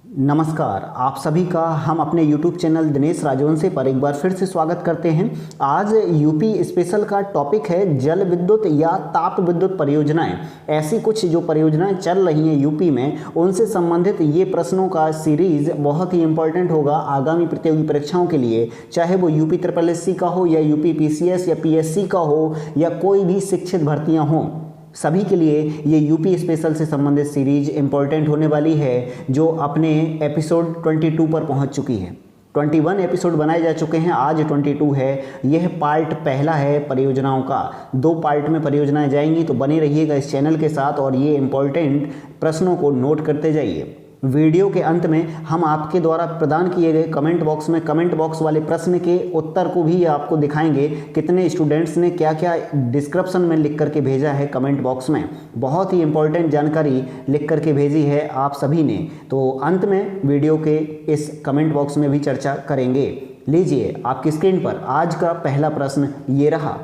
नमस्कार, आप सभी का हम अपने YouTube चैनल दिनेश राजवंशी पर एक बार फिर से स्वागत करते हैं। आज यूपी स्पेशल का टॉपिक है जल विद्युत या ताप विद्युत परियोजनाएं। ऐसी कुछ जो परियोजनाएं चल रही हैं यूपी में, उनसे संबंधित ये प्रश्नों का सीरीज बहुत ही इंपॉर्टेंट होगा आगामी प्रतियोगी परीक्षाओं के लिए, चाहे वो यूपी SSC का हो या यूपी PCS या PSC का हो या कोई भी शिक्षित भर्तियाँ हों। सभी के लिए ये यूपी स्पेशल से संबंधित सीरीज इंपॉर्टेंट होने वाली है, जो अपने एपिसोड 22 पर पहुंच चुकी है। 21 एपिसोड बनाए जा चुके हैं, आज 22 है। यह पार्ट पहला है परियोजनाओं का। 2 पार्ट में परियोजनाएं जाएंगी, तो बने रहिएगा इस चैनल के साथ और ये इंपॉर्टेंट प्रश्नों को नोट करते जाइए। वीडियो के अंत में हम आपके द्वारा प्रदान किए गए कमेंट बॉक्स वाले प्रश्न के उत्तर को भी आपको दिखाएंगे। कितने स्टूडेंट्स ने क्या क्या डिस्क्रिप्शन में लिख करके भेजा है कमेंट बॉक्स में, बहुत ही इंपॉर्टेंट जानकारी लिख करके भेजी है आप सभी ने। तो अंत में वीडियो के इस कमेंट बॉक्स में भी चर्चा करेंगे। लीजिए, आपकी स्क्रीन पर आज का पहला प्रश्न ये रहा।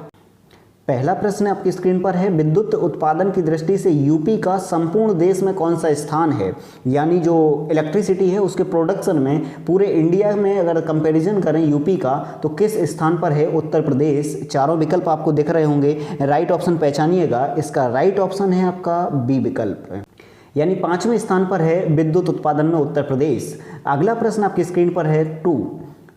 पहला प्रश्न आपकी स्क्रीन पर है, विद्युत उत्पादन की दृष्टि से यूपी का संपूर्ण देश में कौन सा स्थान है? यानी जो इलेक्ट्रिसिटी है उसके प्रोडक्शन में पूरे इंडिया में अगर कंपैरिजन करें यूपी का, तो किस स्थान पर है उत्तर प्रदेश? चारों विकल्प आपको दिख रहे होंगे, राइट ऑप्शन पहचानिएगा। इसका राइट ऑप्शन है आपका बी विकल्प, यानी 5वें स्थान पर है विद्युत उत्पादन में उत्तर प्रदेश। अगला प्रश्न आपकी स्क्रीन पर है 2,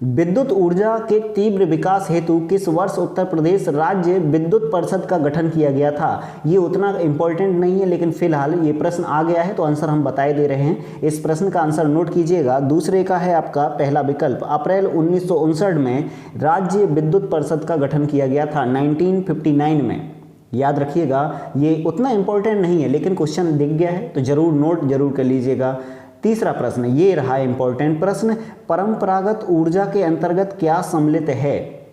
विद्युत ऊर्जा के तीव्र विकास हेतु किस वर्ष उत्तर प्रदेश राज्य विद्युत परिषद का गठन किया गया था? ये उतना इंपॉर्टेंट नहीं है, लेकिन फिलहाल ये प्रश्न आ गया है तो आंसर हम बताए दे रहे हैं। इस प्रश्न का आंसर नोट कीजिएगा। दूसरे का है आपका पहला विकल्प, अप्रैल 1959 में राज्य विद्युत परिषद का गठन किया गया था, 1959 में। याद रखिएगा, ये उतना इंपॉर्टेंट नहीं है, लेकिन क्वेश्चन दिख गया है तो जरूर नोट जरूर कर लीजिएगा। तीसरा प्रश्न ये रहा इंपॉर्टेंट प्रश्न, परंपरागत ऊर्जा के अंतर्गत क्या सम्मिलित है?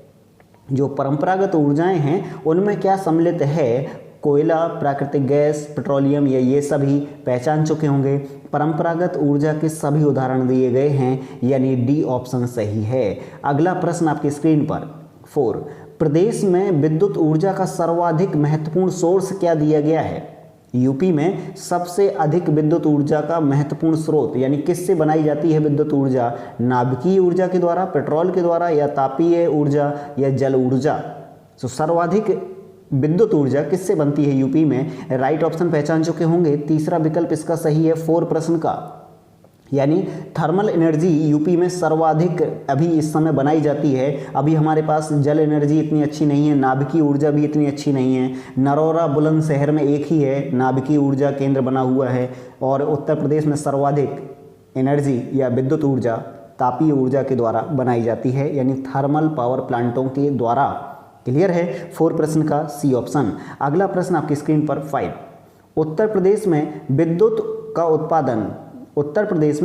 जो परंपरागत ऊर्जाएं हैं उनमें क्या सम्मिलित है? कोयला, प्राकृतिक गैस, पेट्रोलियम, ये सभी पहचान चुके होंगे। परंपरागत ऊर्जा के सभी उदाहरण दिए गए हैं, यानी डी ऑप्शन सही है। अगला प्रश्न आपकी स्क्रीन पर 4, प्रदेश में विद्युत ऊर्जा का सर्वाधिक महत्वपूर्ण सोर्स क्या दिया गया है? यूपी में सबसे अधिक विद्युत ऊर्जा का महत्वपूर्ण स्रोत, यानी किससे बनाई जाती है विद्युत ऊर्जा? नाभिकीय ऊर्जा के द्वारा, पेट्रोल के द्वारा, या तापीय ऊर्जा, या जल ऊर्जा? तो सर्वाधिक विद्युत ऊर्जा किससे बनती है यूपी में? राइट ऑप्शन पहचान चुके होंगे। तीसरा विकल्प इसका सही है 4 प्रश्न का, यानी थर्मल एनर्जी यूपी में सर्वाधिक अभी इस समय बनाई जाती है। अभी हमारे पास जल एनर्जी इतनी अच्छी नहीं है, नाभिकीय ऊर्जा भी इतनी अच्छी नहीं है। नरौरा बुलंदशहर में एक ही है नाभिकीय ऊर्जा केंद्र बना हुआ है, और उत्तर प्रदेश में सर्वाधिक एनर्जी या विद्युत ऊर्जा तापीय ऊर्जा के द्वारा बनाई जाती है, यानी थर्मल पावर प्लांटों के द्वारा। क्लियर है? 4 प्रश्न का सी ऑप्शन। अगला प्रश्न आपकी स्क्रीन पर 5, उत्तर प्रदेश में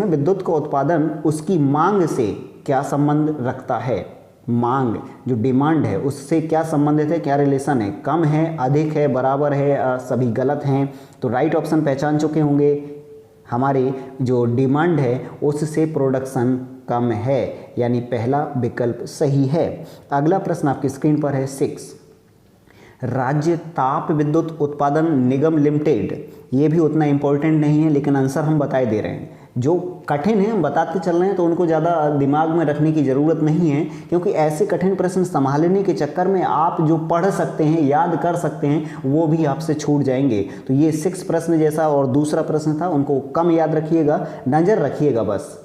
विद्युत का उत्पादन उसकी मांग से क्या संबंध रखता है? मांग जो डिमांड है उससे क्या संबंधित है, क्या रिलेशन है? कम है, अधिक है, बराबर है, सभी गलत हैं। तो राइट ऑप्शन पहचान चुके होंगे, हमारी जो डिमांड है उससे प्रोडक्शन कम है, यानी पहला विकल्प सही है। अगला प्रश्न आपकी स्क्रीन पर है 6, राज्य ताप विद्युत उत्पादन निगम लिमिटेड। ये भी उतना इंपॉर्टेंट नहीं है, लेकिन आंसर हम बताए दे रहे हैं। जो कठिन है हम बताते चल रहे हैं, तो उनको ज़्यादा दिमाग में रखने की ज़रूरत नहीं है, क्योंकि ऐसे कठिन प्रश्न संभालने के चक्कर में आप जो पढ़ सकते हैं, याद कर सकते हैं, वो भी आपसे छूट जाएंगे। तो ये 6 प्रश्न जैसा और दूसरा प्रश्न था, उनको कम याद रखिएगा, नज़र रखिएगा बस।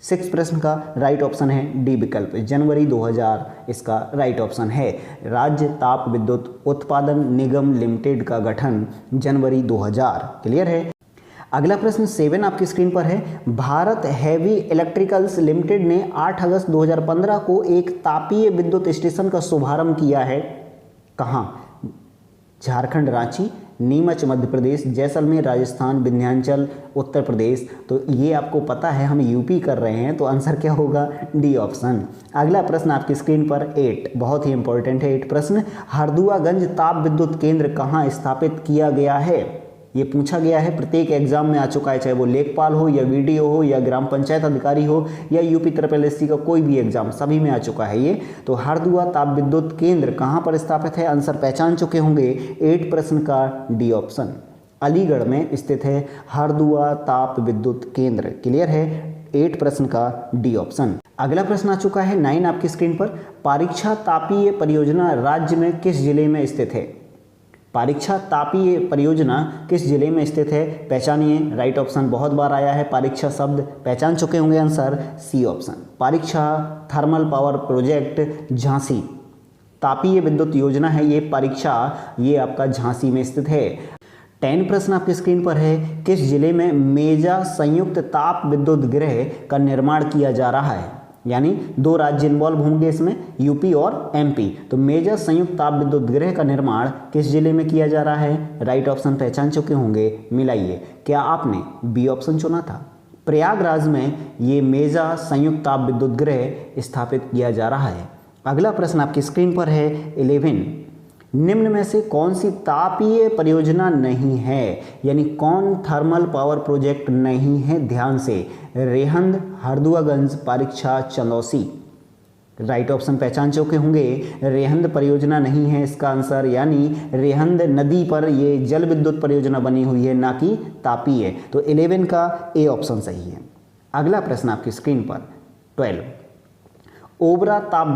6 प्रश्न का राइट ऑप्शन है डी विकल्प, जनवरी 2000 इसका राइट ऑप्शन है। राज्य ताप विद्युत उत्पादन निगम लिमिटेड का गठन जनवरी 2000। क्लियर है? अगला प्रश्न 7 आपकी स्क्रीन पर है, भारत हैवी इलेक्ट्रिकल्स लिमिटेड ने 8 अगस्त 2015 को एक तापीय विद्युत स्टेशन का शुभारंभ किया है। कहाँ? झारखंड रांची, नीमच मध्य प्रदेश, जैसलमेर राजस्थान, विंध्याचल उत्तर प्रदेश। तो ये आपको पता है, हम यूपी कर रहे हैं, तो आंसर क्या होगा? D option. अगला प्रश्न आपकी स्क्रीन पर 8, बहुत ही इंपॉर्टेंट है 8 प्रश्न, हरदुआगंज ताप विद्युत केंद्र कहाँ स्थापित किया गया है? ये पूछा गया है, प्रत्येक एग्जाम में आ चुका है, चाहे वो लेखपाल हो या वीडियो हो या ग्राम पंचायत अधिकारी हो या यूपी SSC का कोई भी एग्जाम, सभी में आ चुका है ये। तो हरदुआ ताप विद्युत केंद्र कहाँ पर स्थापित है? आंसर पहचान चुके होंगे 8 प्रश्न का डी ऑप्शन। अलीगढ़ में स्थित है हरदुआ ताप विद्युत केंद्र। क्लियर है, 8 प्रश्न का डी ऑप्शन। अगला प्रश्न आ चुका है 9 आपकी स्क्रीन पर। परीक्षा तापीय परियोजना राज्य में किस जिले में स्थित है? परीक्षा तापीय परियोजना किस जिले में स्थित है? पहचानिए। राइट ऑप्शन बहुत बार आया है परीक्षा शब्द, पहचान चुके होंगे आंसर सी ऑप्शन। परीक्षा थर्मल पावर प्रोजेक्ट झांसी, तापीय विद्युत योजना है ये परीक्षा, ये आपका झांसी में स्थित है। 10 प्रश्न आपकी स्क्रीन पर है। किस जिले में मेजा संयुक्त ताप विद्युत गृह का निर्माण किया जा रहा है? यानी 2 राज्य इन्वॉल्व होंगे इसमें, यूपी और एमपी। तो मेजर संयुक्त ताप विद्युत गृह का निर्माण किस जिले में किया जा रहा है? राइट ऑप्शन पहचान चुके होंगे, मिलाइए। क्या आपने बी ऑप्शन चुना था? प्रयागराज में ये मेजा संयुक्त ताप विद्युत गृह स्थापित किया जा रहा है। अगला प्रश्न आपकी स्क्रीन पर है 11। निम्न में से कौन सी तापीय परियोजना नहीं है? यानी कौन थर्मल पावर प्रोजेक्ट नहीं है? ध्यान से, रेहंद, हरदुआगंज, परीक्षा, चंदौसी। राइट ऑप्शन पहचान चुके होंगे, रेहंद परियोजना नहीं है इसका आंसर, यानी रेहंद नदी पर ये जल विद्युत परियोजना बनी हुई है, ना कि तापीय। तो 11 का ए ऑप्शन सही है। अगला प्रश्न आपकी स्क्रीन पर 12। ओबरा ताप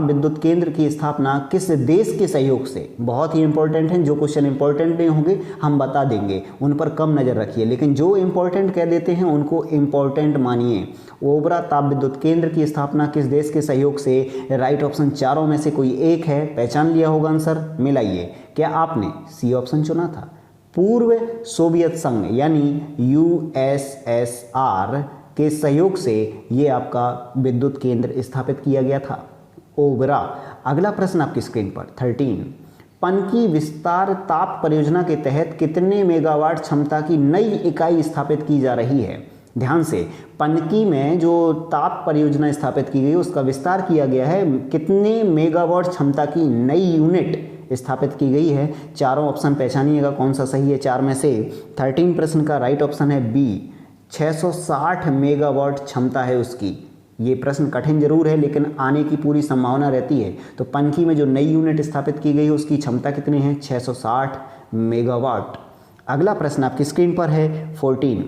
विद्युत केंद्र की स्थापना किस देश के सहयोग से? बहुत ही इंपॉर्टेंट है, जो क्वेश्चन इंपॉर्टेंट नहीं होंगे हम बता देंगे, उन पर कम नजर रखिए, लेकिन जो इंपॉर्टेंट कह देते हैं उनको इंपॉर्टेंट मानिए। ओबरा ताप विद्युत केंद्र की स्थापना किस देश के सहयोग से? राइट ऑप्शन चारों में से कोई एक है, पहचान लिया होगा आंसर, मिलाइए। क्या आपने सी ऑप्शन चुना था? पूर्व सोवियत संघ यानी यूएसएसआर के सहयोग से ये आपका विद्युत केंद्र स्थापित किया गया था, ओबरा। अगला प्रश्न आपकी स्क्रीन पर 13। पनकी विस्तार ताप परियोजना के तहत कितने मेगावाट क्षमता की नई इकाई स्थापित की जा रही है? ध्यान से, पनकी में जो ताप परियोजना स्थापित की गई उसका विस्तार किया गया है, कितने मेगावाट क्षमता की नई यूनिट स्थापित की गई है? चारों ऑप्शन पहचानिएगा कौन सा सही है 4 में से। 13 प्रश्न का राइट ऑप्शन है बी, 660 मेगावाट क्षमता है उसकी। ये प्रश्न कठिन जरूर है लेकिन आने की पूरी संभावना रहती है। तो पनकी में जो नई यूनिट स्थापित की गई उसकी क्षमता कितनी है? 660 मेगावाट। अगला प्रश्न आपकी स्क्रीन पर है 14।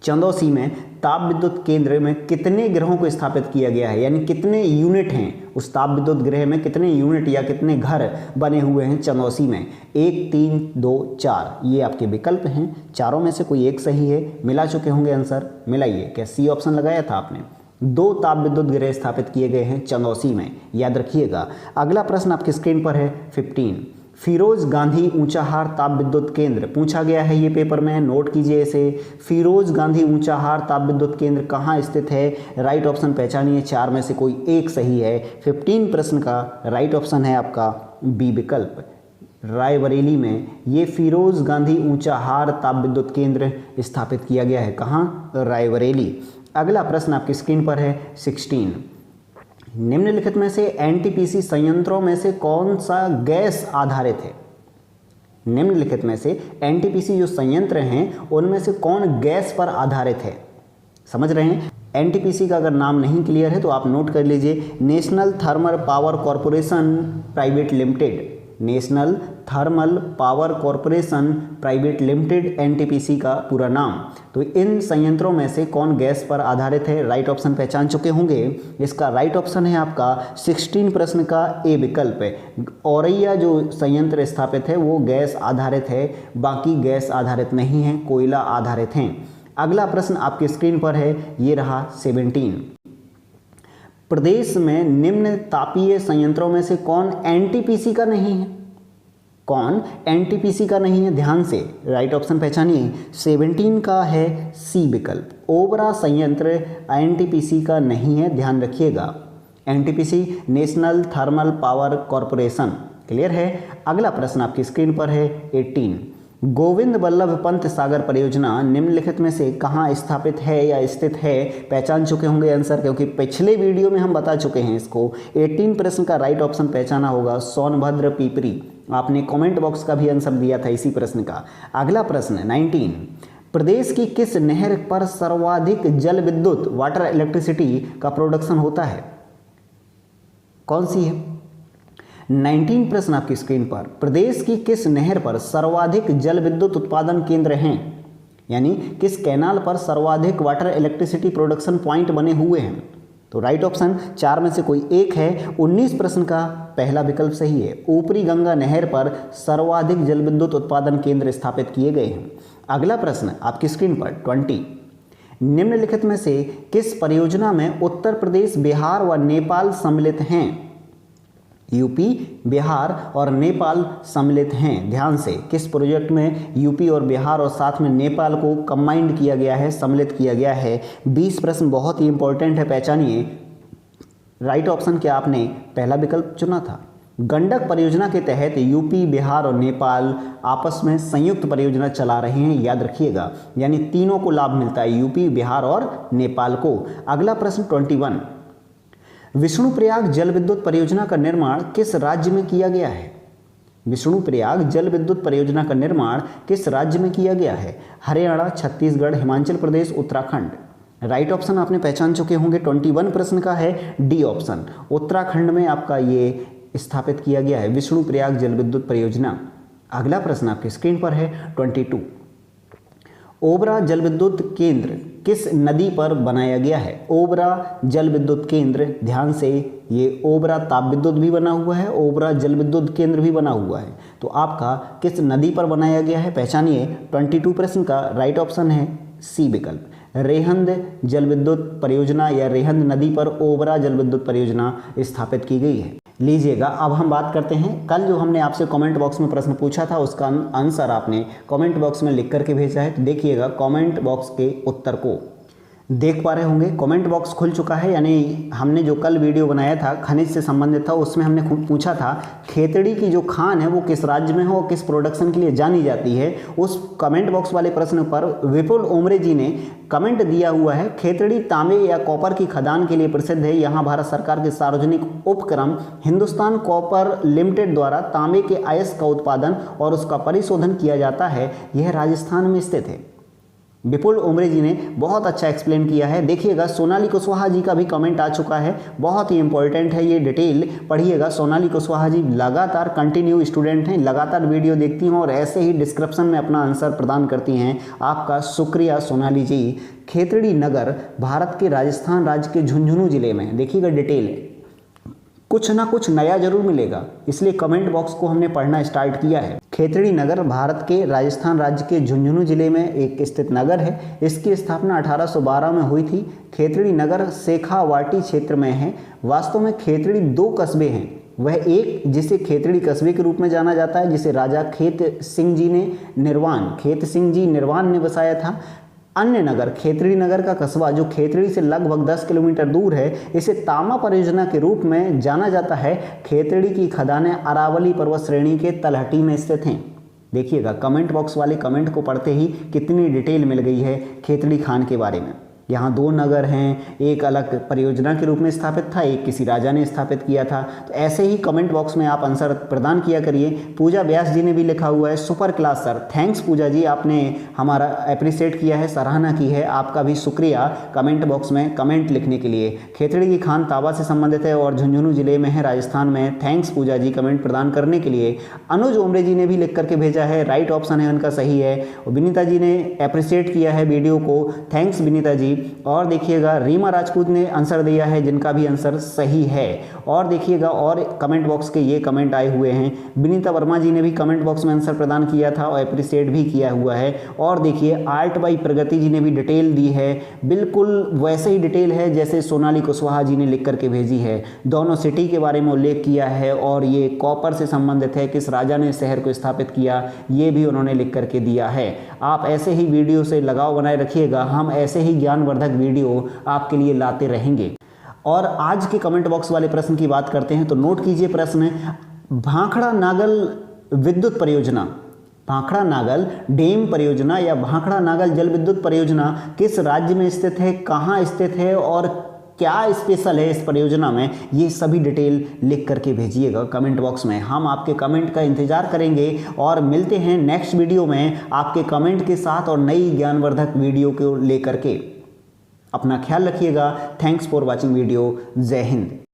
चंदौसी में ताप विद्युत केंद्र में कितने ग्रहों को स्थापित किया गया है? यानी कितने यूनिट हैं उस ताप विद्युत गृह में, कितने यूनिट या कितने घर बने हुए हैं चंदौसी में? 1, 3, 2, 4 ये आपके विकल्प हैं, चारों में से कोई एक सही है, मिला चुके होंगे आंसर, मिलाइए। क्या सी ऑप्शन लगाया था आपने? 2 ताप विद्युत गृह स्थापित किए गए हैं चंदौसी में, याद रखिएगा। अगला प्रश्न आपकी स्क्रीन पर है 15। फिरोज गांधी ऊंचाहार ताप विद्युत केंद्र पूछा गया है ये पेपर में, नोट कीजिए इसे। फिरोज गांधी ऊंचाहार ताप विद्युत केंद्र कहाँ स्थित है? राइट ऑप्शन पहचानिए, 4 में से कोई एक सही है। 15 प्रश्न का राइट ऑप्शन है आपका बी विकल्प, रायबरेली में ये फिरोज गांधी ऊंचाहार ताप विद्युत केंद्र स्थापित किया गया है। कहाँ? रायबरेली। अगला प्रश्न आपकी स्क्रीन पर है 16। निम्नलिखित में से एनटीपीसी संयंत्रों में से कौन सा गैस आधारित है? निम्नलिखित में से एनटीपीसी जो संयंत्र हैं उनमें से कौन गैस पर आधारित है? समझ रहे हैं? एनटीपीसी का अगर नाम नहीं क्लियर है तो आप नोट कर लीजिए, national thermal power corporation private limited, national thermal power corporation private limited NTPC का पूरा नाम। तो इन संयंत्रों में से कौन गैस पर आधारित है? राइट ऑप्शन पहचान चुके होंगे, इसका राइट ऑप्शन है आपका 16 प्रश्न का ए विकल्प है। औरैया जो संयंत्र स्थापित है वो गैस आधारित है, बाकी गैस आधारित नहीं है, कोयला आधारित हैं। अगला प्रश्न आपकी स्क्रीन पर है, ये रहा 17। प्रदेश में निम्न तापीय संयंत्रों में से कौन एनटीपीसी का नहीं है? कौन एनटीपीसी का नहीं है? ध्यान से राइट ऑप्शन पहचानिए, 17 का है सी विकल्प, ओबरा संयंत्र एनटीपीसी का नहीं है, ध्यान रखिएगा। NTPC national thermal power corporation, clear है। अगला प्रश्न आपकी स्क्रीन पर है 18। गोविंद बल्लभ पंत सागर परियोजना निम्नलिखित में से कहाँ स्थापित है या स्थित है? पहचान चुके होंगे आंसर, क्योंकि पिछले वीडियो में हम बता चुके हैं इसको। 18 प्रश्न का राइट ऑप्शन पहचाना होगा, सोनभद्र पीपरी। आपने कमेंट बॉक्स का भी आंसर दिया था इसी प्रश्न का। अगला प्रश्न 19। प्रदेश की किस नहर पर सर्वाधिक जल विद्युत वाटर इलेक्ट्रिसिटी का प्रोडक्शन होता है? कौन सी है? 19 प्रश्न आपकी स्क्रीन पर। प्रदेश की किस नहर पर सर्वाधिक जल विद्युत उत्पादन केंद्र हैं, यानी किस कैनाल पर सर्वाधिक वाटर इलेक्ट्रिसिटी प्रोडक्शन पॉइंट बने हुए हैं? तो राइट ऑप्शन 4 में से कोई एक है। 19 प्रश्न का पहला विकल्प सही है। ऊपरी गंगा नहर पर सर्वाधिक जल विद्युत उत्पादन केंद्र स्थापित किए गए हैं। अगला प्रश्न आपकी स्क्रीन पर 20। निम्नलिखित में से किस परियोजना में उत्तर प्रदेश, बिहार व नेपाल सम्मिलित हैं? यूपी, बिहार और नेपाल सम्मिलित हैं। ध्यान से, किस प्रोजेक्ट में यूपी और बिहार और साथ में नेपाल को कंबाइंड किया गया है, सम्मिलित किया गया है? 20 प्रश्न बहुत ही इंपॉर्टेंट है, पहचानिए। राइट ऑप्शन क्या आपने पहला विकल्प चुना था। गंडक परियोजना के तहत यूपी, बिहार और नेपाल आपस में संयुक्त परियोजना चला रहे हैं, याद रखिएगा। यानी तीनों को लाभ मिलता है, यूपी, बिहार और नेपाल को। अगला प्रश्न 21। विष्णुप्रयाग जल विद्युत परियोजना का निर्माण किस राज्य में किया गया है? विष्णुप्रयाग जल विद्युत परियोजना का निर्माण किस राज्य में किया गया है? हरियाणा, छत्तीसगढ़, हिमाचल प्रदेश, उत्तराखंड। राइट ऑप्शन आपने पहचान चुके होंगे। 21 प्रश्न का है डी ऑप्शन, उत्तराखंड में आपका ये स्थापित किया गया है विष्णुप्रयाग जल विद्युत परियोजना। अगला प्रश्न आपकी स्क्रीन पर है 22। ओबरा जल विद्युत केंद्र किस नदी पर बनाया गया है? ओबरा जल विद्युत केंद्र, ध्यान से, ये ओबरा ताप विद्युत भी बना हुआ है, ओबरा जल विद्युत केंद्र भी बना हुआ है। तो आपका किस नदी पर बनाया गया है, पहचानिए। 22 प्रश्न का राइट ऑप्शन है सी विकल्प, रेहंद जल विद्युत परियोजना या रेहंद नदी पर ओबरा जल विद्युत परियोजना स्थापित की गई है। लीजिएगा, अब हम बात करते हैं, कल जो हमने आपसे कमेंट बॉक्स में प्रश्न पूछा था उसका आंसर आपने कमेंट बॉक्स में लिख करके भेजा है। तो देखिएगा, कमेंट बॉक्स के उत्तर को देख पा रहे होंगे। कमेंट बॉक्स खुल चुका है, यानी हमने जो कल वीडियो बनाया था खनिज से संबंधित था, उसमें हमने पूछा था खेतड़ी की जो खान है वो किस राज्य में हो, किस प्रोडक्शन के लिए जानी जाती है। उस कमेंट बॉक्स वाले प्रश्न पर विपुल उमरे जी ने कमेंट दिया हुआ है, खेतड़ी तांबे या कॉपर की खदान के लिए प्रसिद्ध है। यहाँ भारत सरकार के सार्वजनिक उपक्रम हिंदुस्तान कॉपर लिमिटेड द्वारा तांबे के अयस्क का उत्पादन और उसका परिशोधन किया जाता है। यह राजस्थान में स्थित है। विपुल उमरे जी ने बहुत अच्छा एक्सप्लेन किया है। देखिएगा, सोनाली कुशवाहा जी का भी कमेंट आ चुका है, बहुत ही इंपॉर्टेंट है, ये डिटेल पढ़िएगा। सोनाली कुशवाहा जी लगातार कंटिन्यू स्टूडेंट हैं, लगातार वीडियो देखती हैं और ऐसे ही डिस्क्रिप्शन में अपना आंसर प्रदान करती हैं। आपका शुक्रिया सोनाली जी। खेतड़ी नगर भारत के राजस्थान राज्य के झुंझुनू जिले में, देखिएगा डिटेल कुछ ना कुछ नया जरूर मिलेगा, इसलिए कमेंट बॉक्स को हमने पढ़ना स्टार्ट किया है। खेतड़ी नगर भारत के राजस्थान राज्य के झुंझुनू जिले में एक स्थित नगर है। इसकी स्थापना 1812 में हुई थी। खेतड़ी नगर शेखावाटी क्षेत्र में है। वास्तव में खेतड़ी 2 कस्बे हैं। वह एक जिसे खेतड़ी कस्बे के रूप में जाना जाता है, जिसे राजा खेत सिंह जी निर्वाण ने बसाया था। अन्य नगर खेतड़ी नगर का कस्बा जो खेतड़ी से लगभग 10 किलोमीटर दूर है, इसे तामा परियोजना के रूप में जाना जाता है। खेतड़ी की खदानें अरावली पर्वत श्रेणी के तलहटी में स्थित हैं। देखिएगा, कमेंट बॉक्स वाले कमेंट को पढ़ते ही कितनी डिटेल मिल गई है खेतड़ी खान के बारे में। यहाँ 2 नगर हैं, एक अलग परियोजना के रूप में स्थापित था, एक किसी राजा ने स्थापित किया था। तो ऐसे ही कमेंट बॉक्स में आप आंसर प्रदान किया करिए। पूजा व्यास जी ने भी लिखा हुआ है, सुपर क्लास सर। थैंक्स पूजा जी, आपने हमारा अप्रिशिएट किया है, सराहना की है, आपका भी शुक्रिया कमेंट बॉक्स में कमेंट लिखने के लिए। खेतड़ी की खान ताबा से संबंधित है और झुंझुनू जिले में है, राजस्थान में। थैंक्स पूजा जी कमेंट प्रदान करने के लिए। अनुज उमरे जी ने भी लिख करके भेजा है, राइट ऑप्शन है उनका सही है। विनीता जी ने अप्रिशिएट किया है वीडियो को, थैंक्स विनीता जी। और देखिएगा, रीमा राजपूत ने आंसर दिया है, जिनका भी आंसर सही है। और देखिएगा, और कमेंट बॉक्स के ये कमेंट आए हुए हैं। विनीता वर्मा जी ने भी कमेंट बॉक्स में आंसर प्रदान किया था और अप्रिशिएट भी किया हुआ है। और देखिए, आर्ट बाई प्रगति जी ने भी डिटेल दी है, बिल्कुल वैसे ही डिटेल है जैसे सोनाली कुशवाहा जी ने लिख करके भेजी है। दोनों सिटी के बारे में उल्लेख किया है और ये कॉपर से संबंधित है, किस राजा ने शहर को स्थापित किया, ये भी उन्होंने लिख करके दिया है। आप ऐसे ही वीडियो से लगाव बनाए रखिएगा, हम ऐसे ही ज्ञानवर्धक वीडियो आपके लिए लाते रहेंगे। और आज के कमेंट बॉक्स वाले प्रश्न की बात करते हैं, तो नोट कीजिए प्रश्न, भाखड़ा नागल विद्युत परियोजना, भाखड़ा नागल डैम परियोजना या भाखड़ा नागल जल विद्युत परियोजना किस राज्य में स्थित है, कहाँ स्थित है और क्या स्पेशल है इस परियोजना में, ये सभी डिटेल लिख करके भेजिएगा कमेंट बॉक्स में। हम आपके कमेंट का इंतजार करेंगे और मिलते हैं नेक्स्ट वीडियो में आपके कमेंट के साथ और नई ज्ञानवर्धक वीडियो को लेकर के। अपना ख्याल रखिएगा। Thanks for watching video. जय हिंद।